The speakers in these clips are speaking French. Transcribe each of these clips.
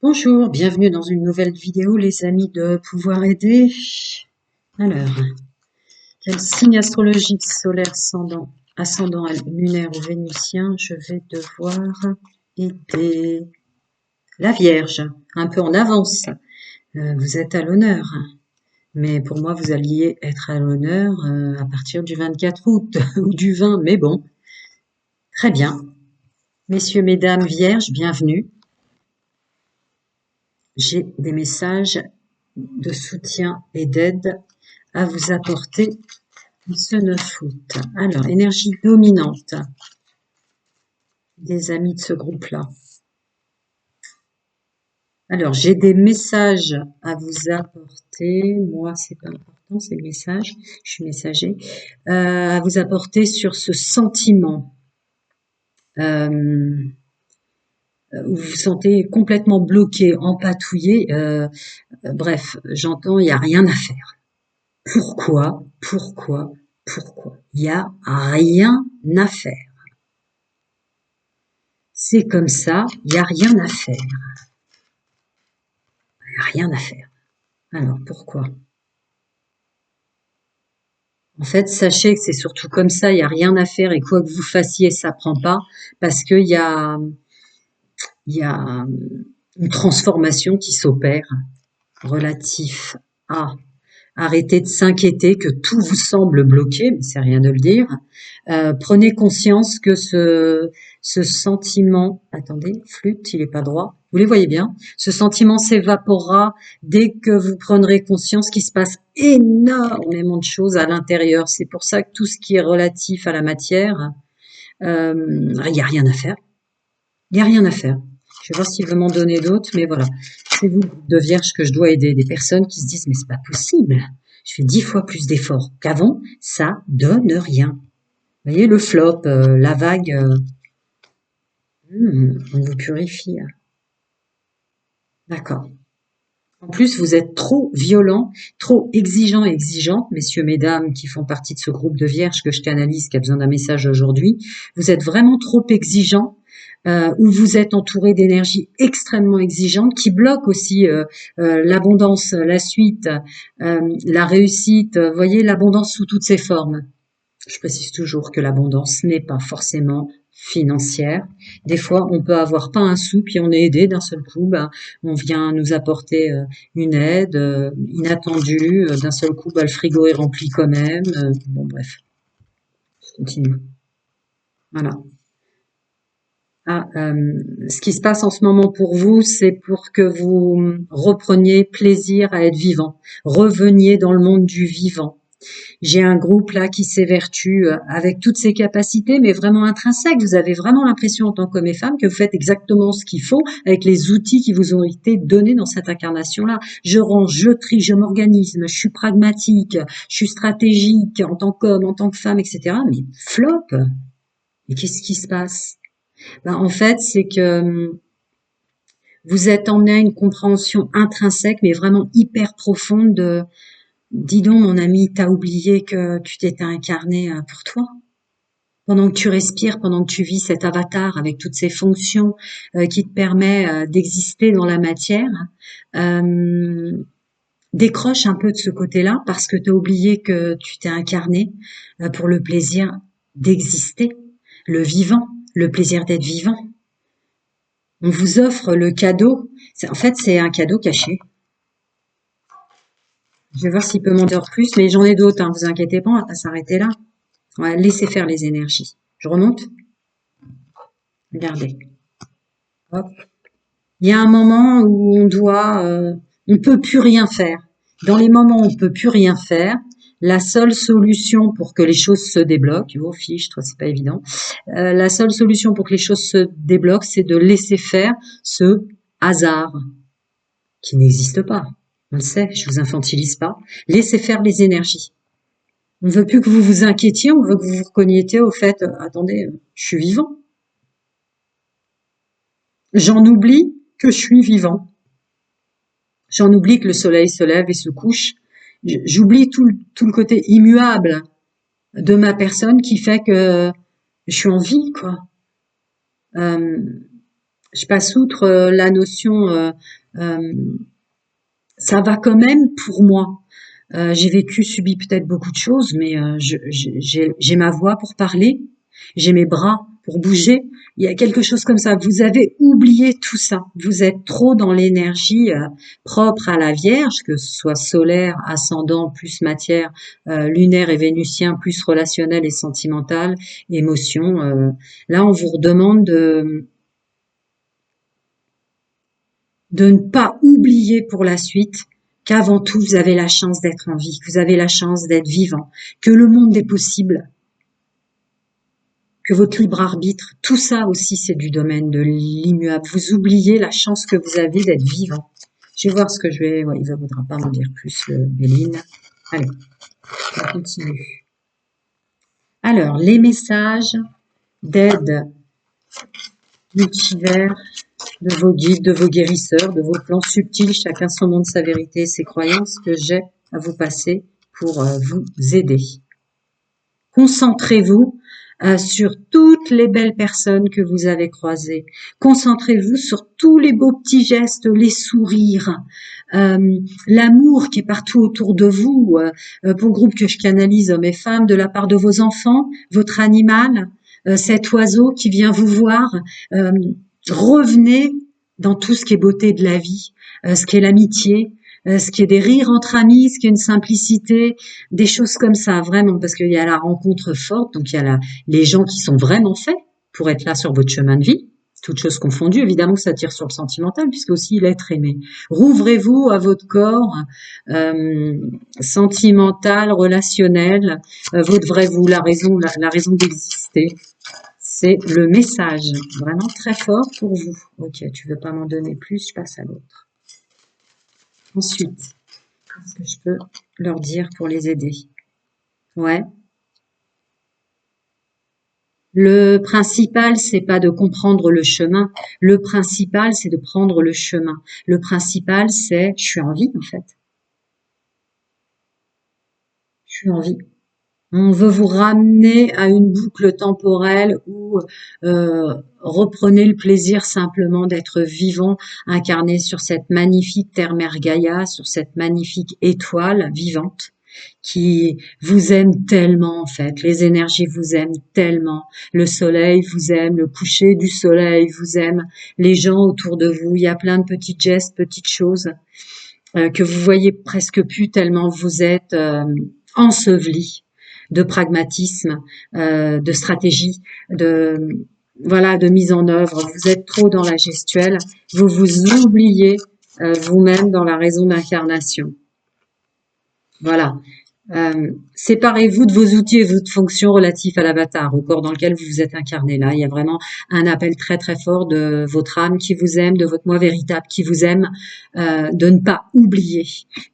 Bonjour, bienvenue dans une nouvelle vidéo les amis de Pouvoir Aider. Alors, quel signe astrologique solaire ascendant lunaire ou vénitien je vais devoir aider? La Vierge, un peu en avance, vous êtes à l'honneur. Mais pour moi, vous alliez être à l'honneur à partir du 24 août ou du 20, mais bon, très bien. Messieurs, mesdames, Vierges, bienvenue. J'ai des messages de soutien et d'aide à vous apporter ce 9 août. Alors, énergie dominante des amis de ce groupe-là. Alors, j'ai des messages à vous apporter. Moi, c'est pas important, c'est le message. Je suis messager. À vous apporter sur ce sentiment où vous vous sentez complètement bloqué, empatouillé. Bref, j'entends, il n'y a rien à faire. Pourquoi? Il n'y a rien à faire. C'est comme ça, il n'y a rien à faire. Il n'y a rien à faire. Alors, pourquoi? En fait, sachez que c'est surtout comme ça, il n'y a rien à faire et quoi que vous fassiez, ça prend pas parce qu'il y a une transformation qui s'opère relatif à arrêtez de s'inquiéter que tout vous semble bloqué, mais c'est rien de le dire. Prenez conscience que ce sentiment, attendez, flûte, il est pas droit. Vous les voyez bien. Ce sentiment s'évaporera dès que vous prendrez conscience qu'il se passe énormément de choses à l'intérieur. C'est pour ça que tout ce qui est relatif à la matière, il n'y a rien à faire. Il n'y a rien à faire. Je vais voir s'il veut m'en donner d'autres, mais voilà. C'est vous, de Vierge, que je dois aider. Des personnes qui se disent, mais c'est pas possible. Je fais 10 fois plus d'efforts qu'avant. Ça donne rien. Vous voyez, le flop, la vague, on vous purifie. D'accord. En plus, vous êtes trop violent, trop exigeant et exigeante, messieurs, mesdames, qui font partie de ce groupe de vierges que je canalise, qui a besoin d'un message aujourd'hui. Vous êtes vraiment trop exigeant, où vous êtes entouré d'énergie extrêmement exigeante, qui bloque aussi l'abondance, la suite, la réussite. Vous voyez, l'abondance sous toutes ses formes. Je précise toujours que l'abondance n'est pas forcément financière. Des fois, on peut avoir pas un sou, puis on est aidé d'un seul coup. On vient nous apporter une aide inattendue. D'un seul coup, le frigo est rempli quand même. Bon, bref, je continue. Voilà. Ce qui se passe en ce moment pour vous, c'est pour que vous repreniez plaisir à être vivant. Reveniez dans le monde du vivant. J'ai un groupe là qui s'évertue avec toutes ses capacités, mais vraiment intrinsèques. Vous avez vraiment l'impression en tant qu'homme et femme que vous faites exactement ce qu'il faut avec les outils qui vous ont été donnés dans cette incarnation-là. Je range, je trie, je m'organise, je suis pragmatique, je suis stratégique en tant qu'homme, en tant que femme, etc. Mais flop. Mais qu'est-ce qui se passe? En fait, c'est que vous êtes emmené à une compréhension intrinsèque, mais vraiment hyper profonde de dis donc, mon ami, t'as oublié que tu t'étais incarné pour toi? Pendant que tu respires, pendant que tu vis cet avatar avec toutes ces fonctions qui te permet d'exister dans la matière, euh, décroche un peu de ce côté-là parce que t'as oublié que tu t'es incarné pour le plaisir d'exister, le vivant, le plaisir d'être vivant. On vous offre le cadeau. En fait, c'est un cadeau caché. Je vais voir s'il peut m'en dire plus, mais j'en ai d'autres, vous inquiétez pas, on va pas s'arrêter là. On va laisser faire les énergies. Je remonte. Regardez. Hop. Il y a un moment où on peut plus rien faire. Dans les moments où on peut plus rien faire, la seule solution pour que les choses se débloquent, oh fiche, toi c'est pas évident, la seule solution pour que les choses se débloquent, c'est de laisser faire ce hasard qui n'existe pas. On le sait, je vous infantilise pas. Laissez faire les énergies. On ne veut plus que vous vous inquiétiez, on veut que vous vous reconnaissiez au fait, attendez, je suis vivant. J'en oublie que je suis vivant. J'en oublie que le soleil se lève et se couche. J'oublie tout le côté immuable de ma personne qui fait que je suis en vie, quoi. je passe outre la notion, euh, ça va quand même pour moi. J'ai vécu, subi peut-être beaucoup de choses, mais j'ai ma voix pour parler, j'ai mes bras pour bouger. Il y a quelque chose comme ça. Vous avez oublié tout ça. Vous êtes trop dans l'énergie propre à la Vierge, que ce soit solaire, ascendant, plus matière, lunaire et vénusien, plus relationnel et sentimental, émotion. Là, on vous redemande de ne pas oublier pour la suite qu'avant tout, vous avez la chance d'être en vie, que vous avez la chance d'être vivant, que le monde est possible, que votre libre arbitre, tout ça aussi, c'est du domaine de l'immuable. Vous oubliez la chance que vous avez d'être vivant. Je vais voir ce que je vais... Ouais, il ne voudra pas m'en dire plus, Béline. Allez, on continue. Alors, les messages d'aide multivers de vos guides, de vos guérisseurs, de vos plans subtils, chacun son monde, sa vérité, ses croyances que j'ai à vous passer pour vous aider. Concentrez-vous sur toutes les belles personnes que vous avez croisées. Concentrez-vous sur tous les beaux petits gestes, les sourires, l'amour qui est partout autour de vous. Pour le groupe que je canalise, hommes et femmes, de la part de vos enfants, votre animal, cet oiseau qui vient vous voir. Revenez dans tout ce qui est beauté de la vie, ce qui est l'amitié, ce qui est des rires entre amis, ce qui est une simplicité, des choses comme ça, vraiment, parce qu'il y a la rencontre forte, donc il y a les gens qui sont vraiment faits pour être là sur votre chemin de vie, toutes choses confondues, évidemment que ça tire sur le sentimental, puisque aussi l'être aimé. Rouvrez-vous à votre corps sentimental, relationnel, votre vrai vous, la raison d'exister. C'est le message, vraiment très fort pour vous. Ok, tu veux pas m'en donner plus, je passe à l'autre. Ensuite, qu'est-ce que je peux leur dire pour les aider? Ouais. Le principal, c'est pas de comprendre le chemin. Le principal, c'est de prendre le chemin. Le principal, c'est je suis en vie, en fait. Je suis en vie. On veut vous ramener à une boucle temporelle où reprenez le plaisir simplement d'être vivant, incarné sur cette magnifique terre-mère Gaïa, sur cette magnifique étoile vivante qui vous aime tellement en fait. Les énergies vous aiment tellement. Le soleil vous aime, le coucher du soleil vous aime, les gens autour de vous. Il y a plein de petits gestes, petites choses que vous voyez presque plus tellement vous êtes enseveli de pragmatisme, de stratégie, de voilà, de mise en œuvre. Vous êtes trop dans la gestuelle. Vous vous oubliez vous-même dans la raison d'incarnation. Voilà. Séparez-vous de vos outils et votre fonction relatifs à l'avatar, au corps dans lequel vous vous êtes incarné. Là, il y a vraiment un appel très très fort de votre âme qui vous aime, de votre moi véritable qui vous aime, de ne pas oublier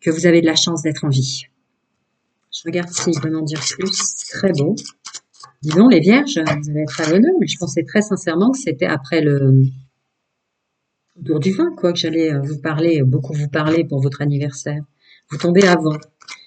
que vous avez de la chance d'être en vie. Je regarde s'il peut m'en dire plus. Très beau. Dis donc, les vierges, vous allez être à l'honneur, mais je pensais très sincèrement que c'était après le tour du vin, quoi, que j'allais vous parler, beaucoup vous parler pour votre anniversaire. Vous tombez avant.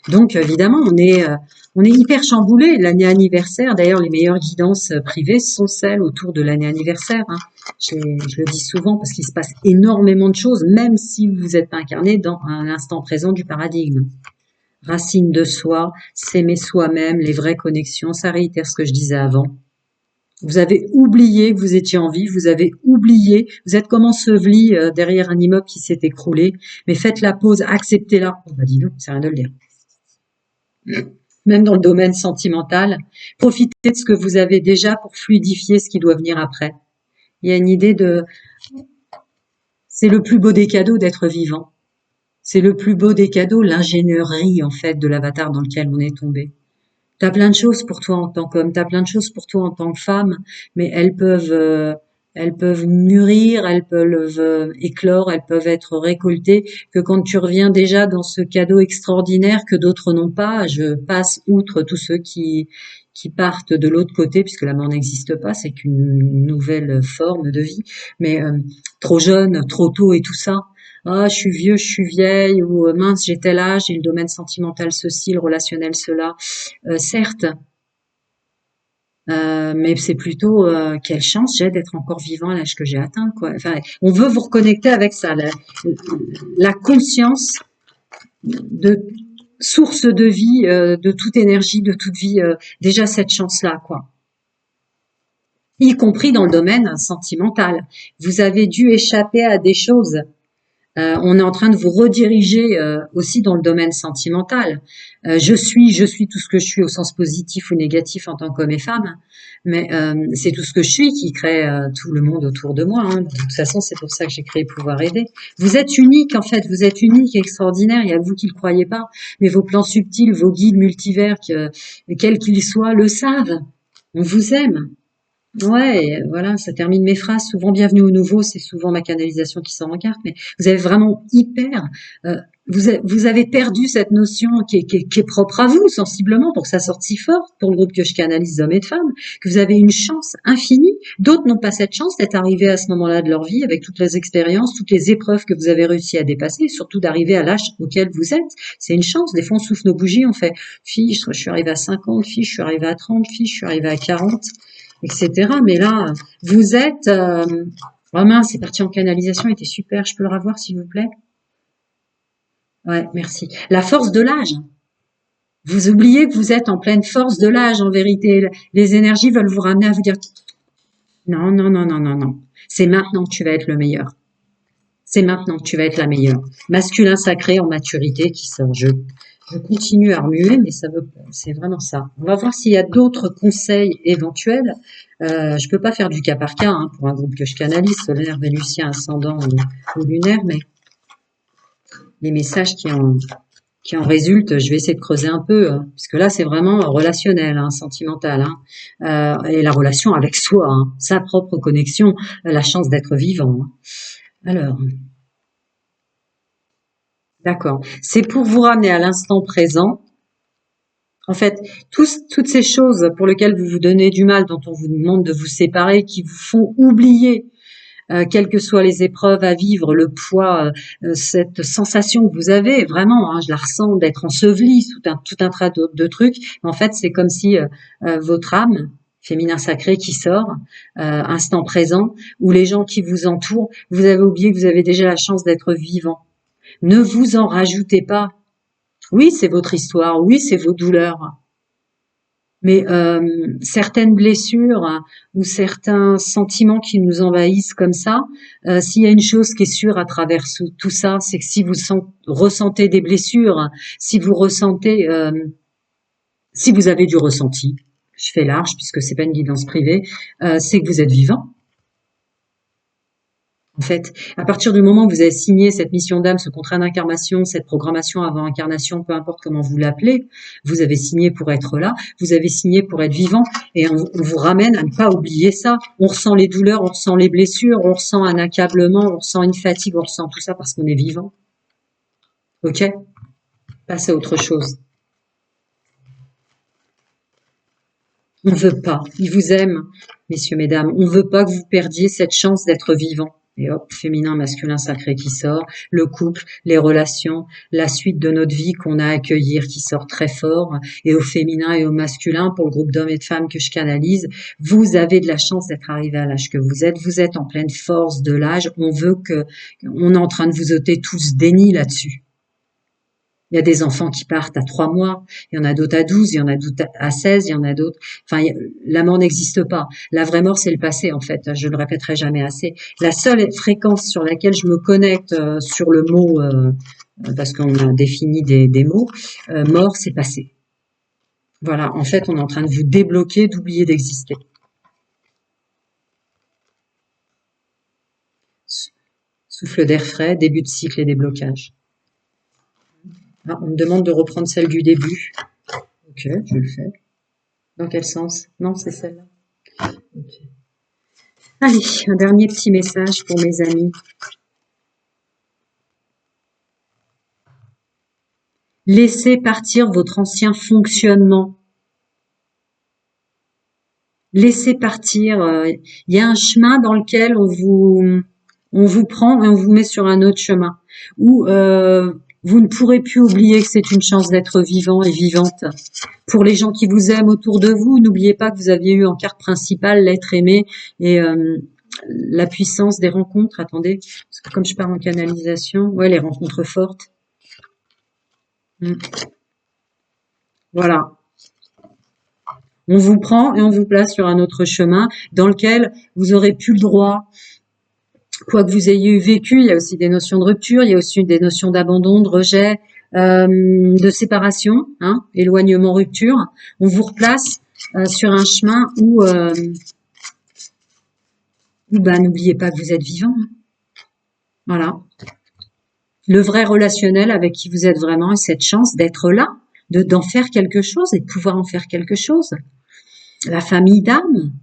Donc, évidemment, on est hyper chamboulé. L'année anniversaire, d'ailleurs, les meilleures guidances privées sont celles autour de l'année anniversaire. Hein. Je le dis souvent parce qu'il se passe énormément de choses, même si vous êtes incarné dans un instant présent du paradigme. Racine de soi, s'aimer soi-même, les vraies connexions, ça réitère ce que je disais avant. Vous avez oublié que vous étiez en vie, vous avez oublié, vous êtes comme enseveli derrière un immeuble qui s'est écroulé, mais faites la pause, acceptez-la. Oh bah dis donc, c'est rien de le dire. Même dans le domaine sentimental, profitez de ce que vous avez déjà pour fluidifier ce qui doit venir après. Il y a une idée de... C'est le plus beau des cadeaux d'être vivant. C'est le plus beau des cadeaux, l'ingénierie en fait de l'avatar dans lequel on est tombé. T'as plein de choses pour toi en tant qu'homme, t'as plein de choses pour toi en tant que femme, mais elles peuvent mûrir, elles peuvent éclore, elles peuvent être récoltées, que quand tu reviens déjà dans ce cadeau extraordinaire que d'autres n'ont pas, je passe outre tous ceux qui partent de l'autre côté, puisque la mort n'existe pas, c'est qu'une nouvelle forme de vie, mais trop jeune, trop tôt et tout ça. Ah, je suis vieux, je suis vieille, ou mince, j'ai tel âge, j'ai le domaine sentimental ceci, le relationnel cela. Certes, Mais c'est plutôt quelle chance j'ai d'être encore vivant à l'âge que j'ai atteint, quoi. Enfin, on veut vous reconnecter avec ça, la conscience de source de vie, de toute énergie, de toute vie. Déjà cette chance-là, quoi. Y compris dans le domaine sentimental. Vous avez dû échapper à des choses. On est en train de vous rediriger aussi dans le domaine sentimental. Je suis tout ce que je suis au sens positif ou négatif en tant qu'homme et femme, mais c'est tout ce que je suis qui crée tout le monde autour de moi. Hein. De toute façon, c'est pour ça que j'ai créé Pouvoir Aider. Vous êtes unique en fait, vous êtes unique, extraordinaire. Il y a vous qui le croyez pas, mais vos plans subtils, vos guides multivers, quels qu'ils soient, le savent. On vous aime. Ouais, et voilà, ça termine mes phrases. Souvent, bienvenue au nouveau, c'est souvent ma canalisation qui sort en carte, mais vous avez vraiment euh, vous avez perdu cette notion qui est propre à vous, sensiblement, pour que ça sorte si fort, pour le groupe que je canalise hommes et de femmes, que vous avez une chance infinie. D'autres n'ont pas cette chance d'être arrivés à ce moment-là de leur vie, avec toutes les expériences, toutes les épreuves que vous avez réussi à dépasser, surtout d'arriver à l'âge auquel vous êtes. C'est une chance. Des fois, on souffle nos bougies, on fait, fille, je suis arrivée à 50, fille, je suis arrivée à 30, fille, je suis arrivée à 40. Etc. Mais là, vous êtes... oh mince, c'est parti en canalisation, était super. Je peux le revoir, s'il vous plaît? Ouais, merci. La force de l'âge. Vous oubliez que vous êtes en pleine force de l'âge, en vérité. Les énergies veulent vous ramener à vous dire non, non, non, non, non, non. C'est maintenant que tu vas être le meilleur. C'est maintenant que tu vas être la meilleure. Masculin sacré en maturité qui sort. Je continue à remuer, mais c'est vraiment ça. On va voir s'il y a d'autres conseils éventuels. Je peux pas faire du cas par cas hein, pour un groupe que je canalise, solaire, vénusien, ascendant ou lunaire, mais les messages qui en résultent, je vais essayer de creuser un peu, puisque là c'est vraiment relationnel, hein, sentimental, hein, et la relation avec soi, hein, sa propre connexion, la chance d'être vivant. Hein. Alors, d'accord. C'est pour vous ramener à l'instant présent. En fait, toutes ces choses pour lesquelles vous vous donnez du mal, dont on vous demande de vous séparer, qui vous font oublier, quelles que soient les épreuves à vivre, le poids, cette sensation que vous avez, vraiment, hein, je la ressens d'être ensevelie sous tout un tas de trucs. En fait, c'est comme si votre âme, féminin sacré qui sort, instant présent, ou les gens qui vous entourent, vous avez oublié que vous avez déjà la chance d'être vivant. Ne vous en rajoutez pas. Oui, c'est votre histoire, oui, c'est vos douleurs. Mais certaines blessures ou certains sentiments qui nous envahissent comme ça, s'il y a une chose qui est sûre à travers tout ça, c'est que si vous ressentez des blessures, si vous ressentez, si vous avez du ressenti, je fais large puisque c'est pas une guidance privée, c'est que vous êtes vivant. En fait, à partir du moment où vous avez signé cette mission d'âme, ce contrat d'incarnation, cette programmation avant incarnation, peu importe comment vous l'appelez, vous avez signé pour être là, vous avez signé pour être vivant, et on vous ramène à ne pas oublier ça. On ressent les douleurs, on ressent les blessures, on ressent un accablement, on ressent une fatigue, on ressent tout ça parce qu'on est vivant. Ok? Passez à autre chose. On veut pas. Il vous aime, messieurs, mesdames. On veut pas que vous perdiez cette chance d'être vivant. Et hop, féminin, masculin, sacré qui sort, le couple, les relations, la suite de notre vie qu'on a à accueillir qui sort très fort, et au féminin et au masculin, pour le groupe d'hommes et de femmes que je canalise, vous avez de la chance d'être arrivé à l'âge que vous êtes en pleine force de l'âge, on est en train de vous ôter tout ce déni là-dessus. Il y a des enfants qui partent à 3 mois, il y en a d'autres à 12, il y en a d'autres à 16, il y en a d'autres. Enfin, la mort n'existe pas. La vraie mort, c'est le passé, en fait. Je le répéterai jamais assez. La seule fréquence sur laquelle je me connecte sur le mot, parce qu'on a défini des mots, mort, c'est passé. Voilà. En fait, on est en train de vous débloquer, d'oublier d'exister. Souffle d'air frais, début de cycle et déblocage. Ah, on me demande de reprendre celle du début. Ok, je le fais. Dans quel sens? Non, c'est celle-là. Okay. Allez, un dernier petit message pour mes amis. Laissez partir votre ancien fonctionnement. Laissez partir. Il y a un chemin dans lequel on vous prend et on vous met sur un autre chemin. Ou Vous ne pourrez plus oublier que c'est une chance d'être vivant et vivante. Pour les gens qui vous aiment autour de vous, n'oubliez pas que vous aviez eu en carte principale l'être aimé et la puissance des rencontres. Attendez, parce que comme je pars en canalisation, ouais, les rencontres fortes. Voilà. On vous prend et on vous place sur un autre chemin dans lequel vous aurez plus le droit. Quoi que vous ayez vécu, il y a aussi des notions de rupture, il y a aussi des notions d'abandon, de rejet, de séparation, hein, éloignement, rupture. On vous replace sur un chemin où bah, n'oubliez pas que vous êtes vivant. Voilà. Le vrai relationnel avec qui vous êtes vraiment et cette chance d'être là, d'en faire quelque chose et de pouvoir en faire quelque chose. La famille d'âme,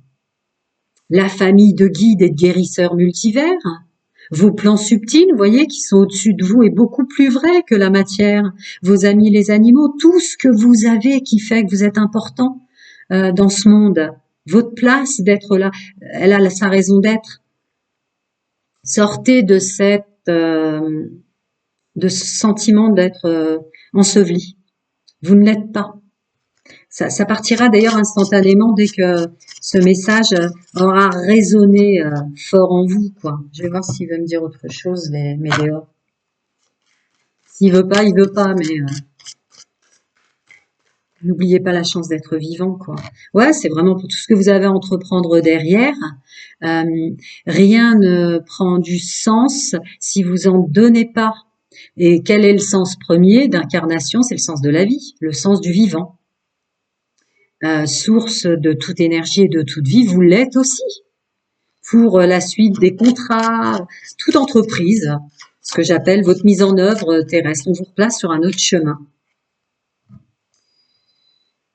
la famille de guides et de guérisseurs multivers, vos plans subtils, vous voyez, qui sont au-dessus de vous et beaucoup plus vrais que la matière, vos amis les animaux, tout ce que vous avez qui fait que vous êtes important dans ce monde, votre place d'être là, elle a sa raison d'être. Sortez de de ce sentiment d'être enseveli. Vous ne l'êtes pas. Ça partira d'ailleurs instantanément dès que ce message aura résonné fort en vous, quoi. Je vais voir s'il veut me dire autre chose, mes dehors. S'il veut pas, il veut pas, mais n'oubliez pas la chance d'être vivant, quoi. Ouais, c'est vraiment pour tout ce que vous avez à entreprendre derrière. Rien ne prend du sens si vous en donnez pas. Et quel est le sens premier d'incarnation? C'est le sens de la vie, le sens du vivant. Source de toute énergie et de toute vie, vous l'êtes aussi. Pour la suite des contrats, toute entreprise, ce que j'appelle votre mise en œuvre terrestre, on vous replace sur un autre chemin.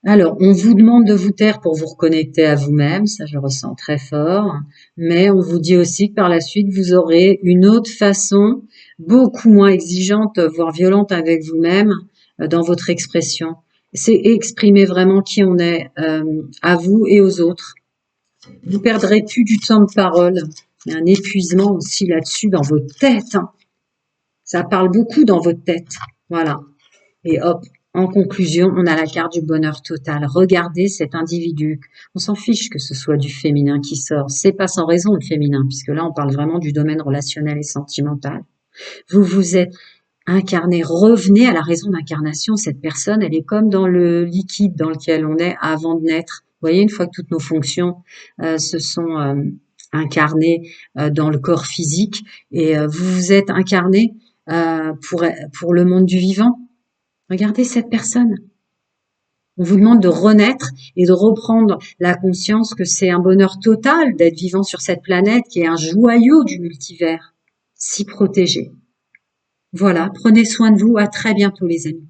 Alors, on vous demande de vous taire pour vous reconnecter à vous-même, ça je le ressens très fort, mais on vous dit aussi que par la suite, vous aurez une autre façon, beaucoup moins exigeante, voire violente avec vous-même, dans votre expression. C'est exprimer vraiment qui on est à vous et aux autres. Vous perdrez plus du temps de parole. Il y a un épuisement aussi là-dessus dans votre tête. Hein. Ça parle beaucoup dans votre tête. Voilà. Et hop, en conclusion, on a la carte du bonheur total. Regardez cet individu. On s'en fiche que ce soit du féminin qui sort. C'est pas sans raison le féminin, puisque là, on parle vraiment du domaine relationnel et sentimental. Vous vous êtes incarné, revenez à la raison d'incarnation. Cette personne, elle est comme dans le liquide dans lequel on est avant de naître. Vous voyez, une fois que toutes nos fonctions se sont incarnées dans le corps physique, et vous vous êtes incarné pour le monde du vivant. Regardez cette personne. On vous demande de renaître et de reprendre la conscience que c'est un bonheur total d'être vivant sur cette planète qui est un joyau du multivers. Si protégé. Voilà, prenez soin de vous. À très bientôt les amis.